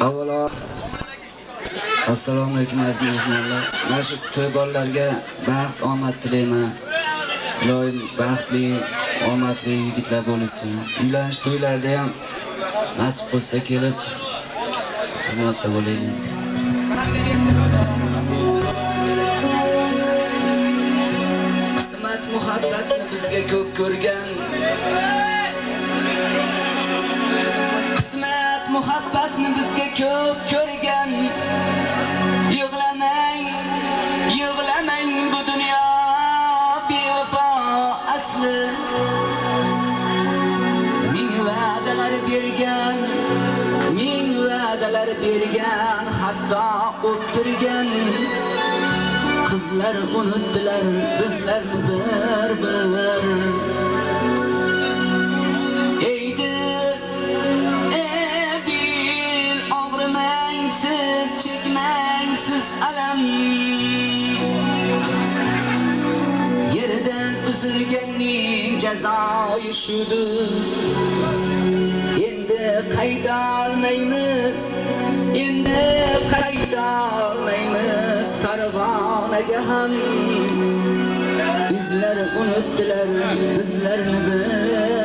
Avvalo assalomu alaykum aziz mehmonlar. Mana shu to'yborlarga baxt, omad tilayman. Iloyim baxtli, omadli yigitlar bo'lsin. Uylanish to'ylarida ham nasib bo'lsa kelib xizmatda bo'laylik. Qismat muhabbatni bizga ko'p ko'rgan. Qismat muhabbatni bizga ko'p ko'rgan. Yig'lamang, yig'lamang bu dunyo bevafo asli. Ming va'dalar bergan, ming va'dalar bergan, hatto o'ttirgan. Qizlar unutdilar bizlarni bir-bir. Eydi edil og'rimang siz, chekmang siz alam. Yerdan uzilganning jazoyi shudir. Endi qayta olmaymiz, endi qayta olmaymiz Farg'onaga ham. Bizlar unutdilar bizlarni bir